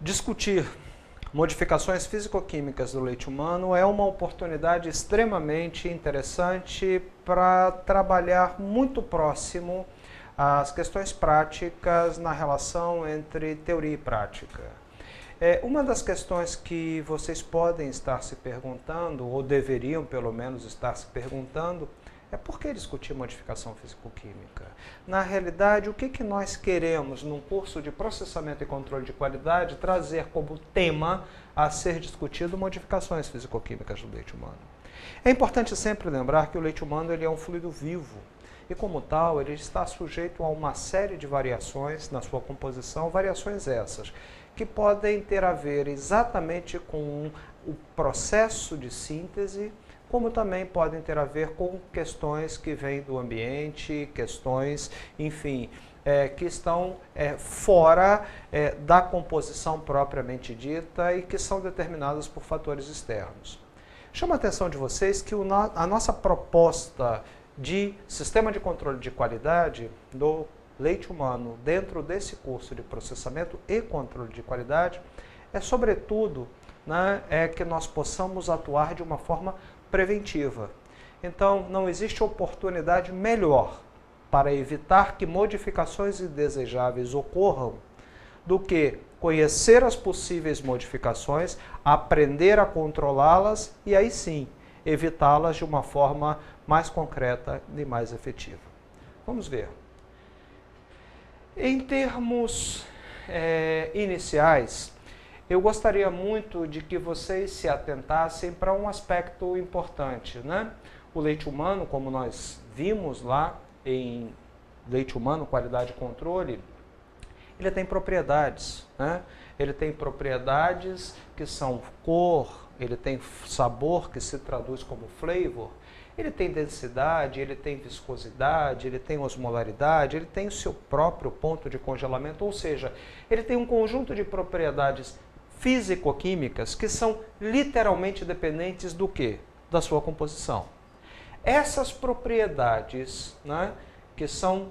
Discutir modificações físico-químicas do leite humano é uma oportunidade extremamente interessante para trabalhar muito próximo às questões práticas na relação entre teoria e prática. Uma das questões que vocês podem estar se perguntando, ou deveriam pelo menos estar se perguntando, é por que discutir modificação físico-química? Na realidade, o que nós queremos num curso de processamento e controle de qualidade trazer como tema a ser discutido modificações físico-químicas do leite humano? É importante sempre lembrar que o leite humano ele é um fluido vivo e, como tal, ele está sujeito a uma série de variações na sua composição, variações essas que podem ter a ver exatamente com o processo de síntese, como também podem ter a ver com questões que vêm do ambiente, questões, enfim, que estão fora da composição propriamente dita e que são determinadas por fatores externos. Chamo a atenção de vocês que a nossa proposta de sistema de controle de qualidade do leite humano dentro desse curso de processamento e controle de qualidade é, sobretudo, que nós possamos atuar de uma forma preventiva. Então, não existe oportunidade melhor para evitar que modificações indesejáveis ocorram do que conhecer as possíveis modificações, aprender a controlá-las e aí sim evitá-las de uma forma mais concreta e mais efetiva. Vamos ver. Em termos iniciais, eu gostaria muito de que vocês se atentassem para um aspecto importante, né? O leite humano, como nós vimos lá em Leite Humano, Qualidade e Controle, ele tem propriedades, né? Ele tem propriedades que são cor, ele tem sabor, que se traduz como flavor, ele tem densidade, ele tem viscosidade, ele tem osmolaridade, ele tem o seu próprio ponto de congelamento, ou seja, ele tem um conjunto de propriedades físico-químicas que são literalmente dependentes do quê? Da sua composição. Essas propriedades, né, que são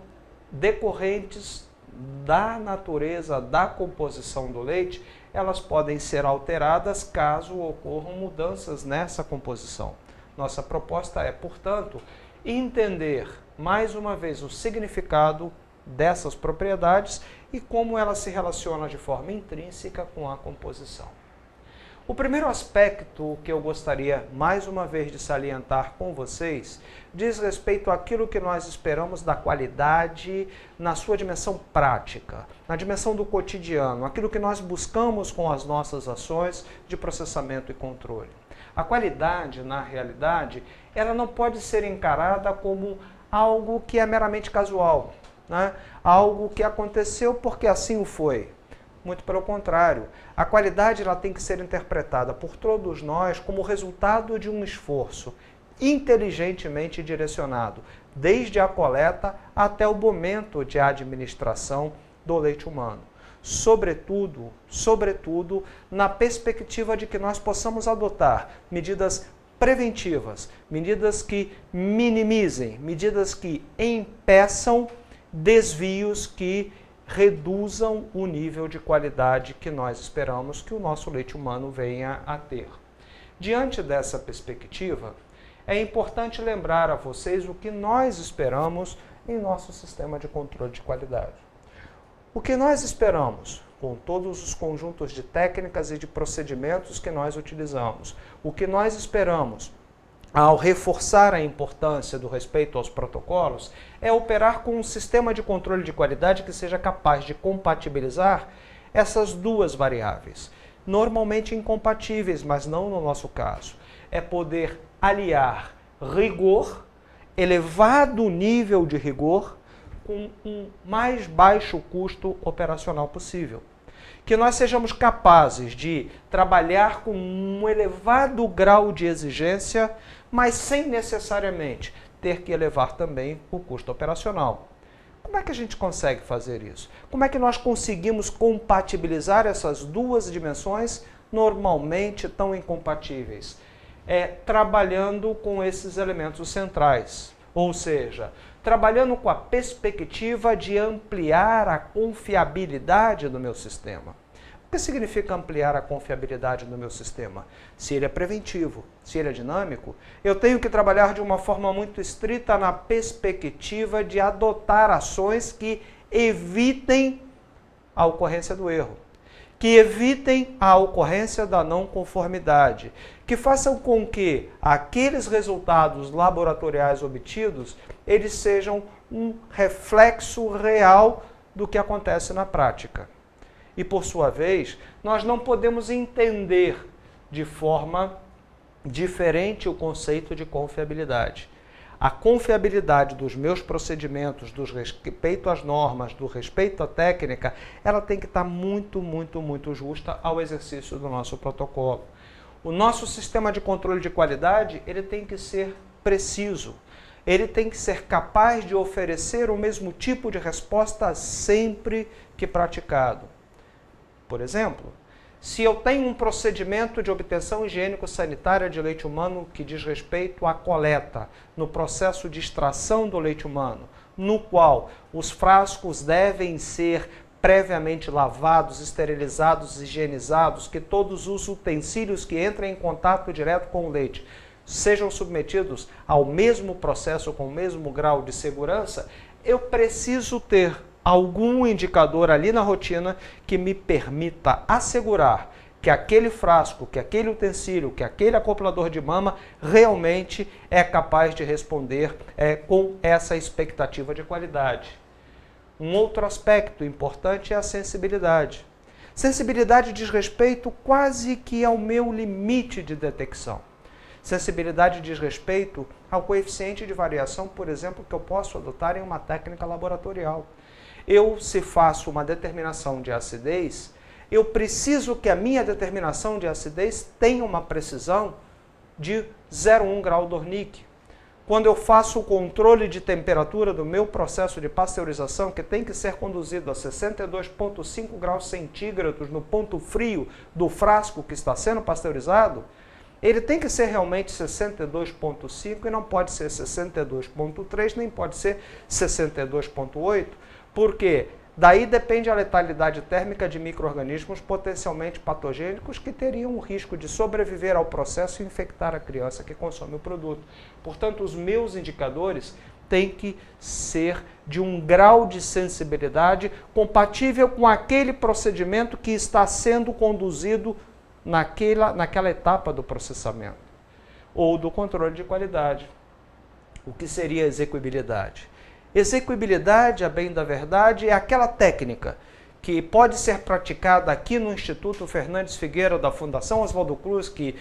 decorrentes da natureza, da composição do leite, elas podem ser alteradas caso ocorram mudanças nessa composição. Nossa proposta é, portanto, entender mais uma vez o significado dessas propriedades e como elas se relacionam de forma intrínseca com a composição. O primeiro aspecto que eu gostaria mais uma vez de salientar com vocês diz respeito àquilo que nós esperamos da qualidade na sua dimensão prática, na dimensão do cotidiano, aquilo que nós buscamos com as nossas ações de processamento e controle. A qualidade, na realidade, ela não pode ser encarada como algo que é meramente casual, né? Algo que aconteceu porque assim o foi. Muito pelo contrário, a qualidade ela tem que ser interpretada por todos nós como resultado de um esforço inteligentemente direcionado, desde a coleta até o momento de administração do leite humano. Sobretudo, na perspectiva de que nós possamos adotar medidas preventivas, medidas que minimizem, medidas que impeçam desvios que reduzam o nível de qualidade que nós esperamos que o nosso leite humano venha a ter. Diante dessa perspectiva, é importante lembrar a vocês o que nós esperamos em nosso sistema de controle de qualidade. O que nós esperamos com todos os conjuntos de técnicas e de procedimentos que nós utilizamos? O que nós esperamos ao reforçar a importância do respeito aos protocolos é operar com um sistema de controle de qualidade que seja capaz de compatibilizar essas duas variáveis, normalmente incompatíveis, mas não no nosso caso. É poder aliar rigor, elevado nível de rigor, com um mais baixo custo operacional possível. Que nós sejamos capazes de trabalhar com um elevado grau de exigência, mas sem necessariamente ter que elevar também o custo operacional. Como é que a gente consegue fazer isso? Como é que nós conseguimos compatibilizar essas duas dimensões normalmente tão incompatíveis? Trabalhando com esses elementos centrais, ou seja, trabalhando com a perspectiva de ampliar a confiabilidade do meu sistema. que significa ampliar a confiabilidade do meu sistema? Se ele é preventivo, se ele é dinâmico, eu tenho que trabalhar de uma forma muito estrita na perspectiva de adotar ações que evitem a ocorrência do erro, que evitem a ocorrência da não conformidade, que façam com que aqueles resultados laboratoriais obtidos, eles sejam um reflexo real do que acontece na prática. E, por sua vez, nós não podemos entender de forma diferente o conceito de confiabilidade. A confiabilidade dos meus procedimentos, do respeito às normas, do respeito à técnica, ela tem que estar muito, muito, muito justa ao exercício do nosso protocolo. O nosso sistema de controle de qualidade, ele tem que ser preciso. Ele tem que ser capaz de oferecer o mesmo tipo de resposta sempre que praticado. Por exemplo, se eu tenho um procedimento de obtenção higiênico-sanitária de leite humano que diz respeito à coleta, no processo de extração do leite humano, no qual os frascos devem ser previamente lavados, esterilizados, higienizados, que todos os utensílios que entram em contato direto com o leite sejam submetidos ao mesmo processo, com o mesmo grau de segurança, eu preciso ter algum indicador ali na rotina que me permita assegurar que aquele frasco, que aquele utensílio, que aquele acoplador de mama realmente é capaz de responder com essa expectativa de qualidade. Um outro aspecto importante é a sensibilidade. Sensibilidade diz respeito quase que ao meu limite de detecção. Sensibilidade diz respeito ao coeficiente de variação, por exemplo, que eu posso adotar em uma técnica laboratorial. Se faço uma determinação de acidez, eu preciso que a minha determinação de acidez tenha uma precisão de 0,1 grau Dornick. Quando eu faço o controle de temperatura do meu processo de pasteurização, que tem que ser conduzido a 62,5 graus centígrados no ponto frio do frasco que está sendo pasteurizado, ele tem que ser realmente 62,5 e não pode ser 62,3, nem pode ser 62,8, porque daí depende a letalidade térmica de micro-organismos potencialmente patogênicos que teriam o risco de sobreviver ao processo e infectar a criança que consome o produto. Portanto, os meus indicadores têm que ser de um grau de sensibilidade compatível com aquele procedimento que está sendo conduzido naquela etapa do processamento ou do controle de qualidade. O que seria execuibilidade? Execuibilidade, a bem da verdade, é aquela técnica que pode ser praticada aqui no Instituto Fernandes Figueira da Fundação Oswaldo Cruz, que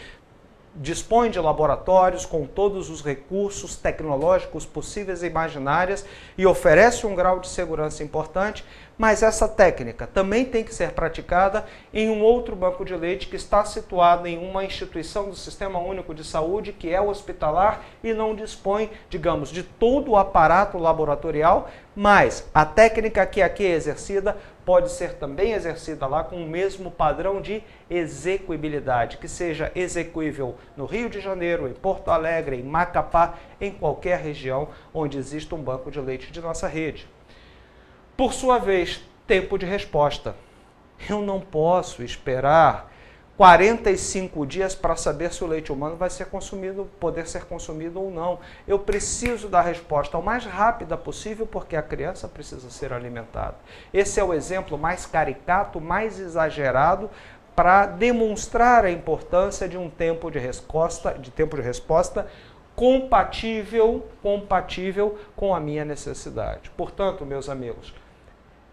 dispõe de laboratórios com todos os recursos tecnológicos possíveis e imaginários e oferece um grau de segurança importante, mas essa técnica também tem que ser praticada em um outro banco de leite que está situado em uma instituição do Sistema Único de Saúde, que é hospitalar e não dispõe, digamos, de todo o aparato laboratorial, mas a técnica que aqui é exercida pode ser também exercida lá com o mesmo padrão de execuibilidade, que seja execuível no Rio de Janeiro, em Porto Alegre, em Macapá, em qualquer região onde exista um banco de leite de nossa rede. Por sua vez, tempo de resposta. Eu não posso esperar 45 dias para saber se o leite humano vai ser consumido, poder ser consumido ou não. Eu preciso da resposta o mais rápida possível porque a criança precisa ser alimentada. Esse é o exemplo mais caricato, mais exagerado para demonstrar a importância de um tempo de resposta compatível com a minha necessidade. Portanto, meus amigos,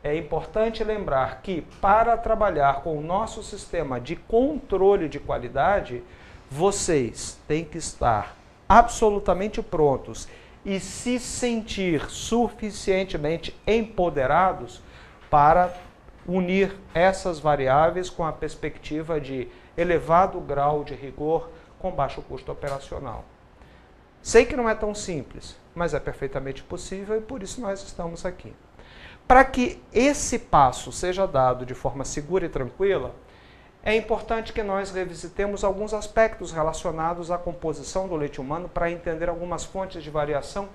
é importante lembrar que para trabalhar com o nosso sistema de controle de qualidade, vocês têm que estar absolutamente prontos e se sentir suficientemente empoderados para unir essas variáveis com a perspectiva de elevado grau de rigor com baixo custo operacional. Sei que não é tão simples, mas é perfeitamente possível e por isso nós estamos aqui. Para que esse passo seja dado de forma segura e tranquila, é importante que nós revisitemos alguns aspectos relacionados à composição do leite humano para entender algumas fontes de variação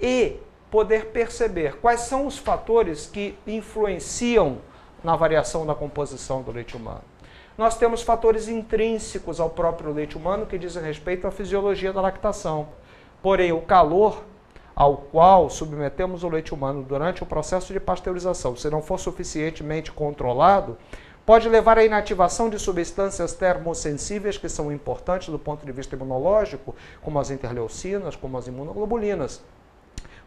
e poder perceber quais são os fatores que influenciam na variação da composição do leite humano. Nós temos fatores intrínsecos ao próprio leite humano que dizem respeito à fisiologia da lactação. Porém, o calor ao qual submetemos o leite humano durante o processo de pasteurização, se não for suficientemente controlado, pode levar à inativação de substâncias termossensíveis que são importantes do ponto de vista imunológico, como as interleucinas, como as imunoglobulinas.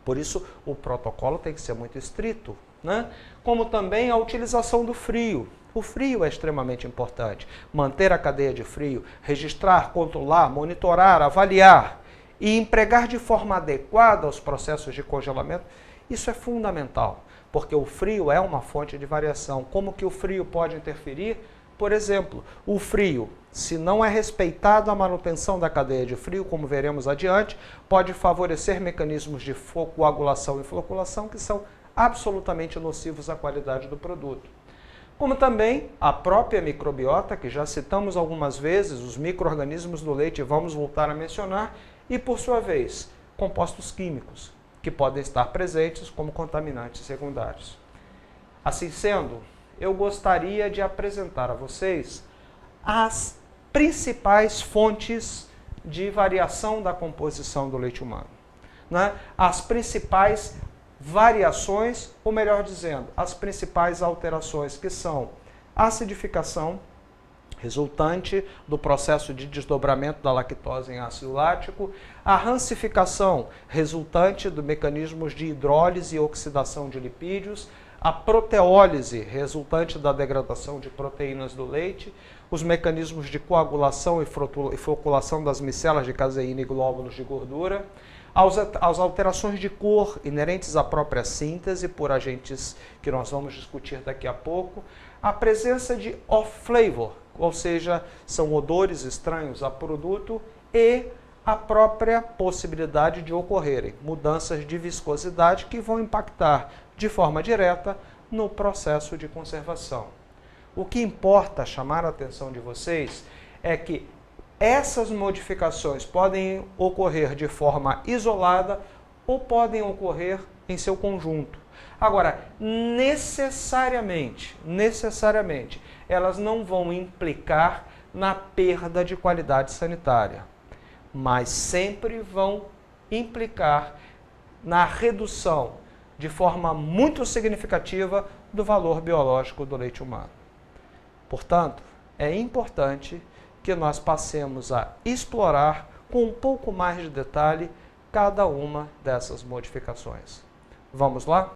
Por isso, o protocolo tem que ser muito estrito, né? Como também a utilização do frio. O frio é extremamente importante. Manter a cadeia de frio, registrar, controlar, monitorar, avaliar e empregar de forma adequada os processos de congelamento, isso é fundamental, porque o frio é uma fonte de variação. Como que o frio pode interferir? Por exemplo, o frio, se não é respeitado a manutenção da cadeia de frio, como veremos adiante, pode favorecer mecanismos de coagulação e floculação que são absolutamente nocivos à qualidade do produto. Como também a própria microbiota, que já citamos algumas vezes, os micro-organismos do leite, vamos voltar a mencionar, e por sua vez, compostos químicos, que podem estar presentes como contaminantes secundários. Assim sendo, eu gostaria de apresentar a vocês as principais fontes de variação da composição do leite humano, né? As principais variações, ou melhor dizendo, as principais alterações, que são a acidificação, resultante do processo de desdobramento da lactose em ácido lático, a rancificação, resultante do mecanismos de hidrólise e oxidação de lipídios, a proteólise, resultante da degradação de proteínas do leite, os mecanismos de coagulação e floculação das micelas de caseína e glóbulos de gordura, as alterações de cor inerentes à própria síntese por agentes que nós vamos discutir daqui a pouco, a presença de off-flavor, ou seja, são odores estranhos a produto, e a própria possibilidade de ocorrerem mudanças de viscosidade que vão impactar de forma direta no processo de conservação. O que importa chamar a atenção de vocês é que essas modificações podem ocorrer de forma isolada ou podem ocorrer em seu conjunto. Agora, necessariamente, elas não vão implicar na perda de qualidade sanitária, mas sempre vão implicar na redução de forma muito significativa do valor biológico do leite humano. Portanto, é importante que nós passemos a explorar com um pouco mais de detalhe cada uma dessas modificações. Vamos lá?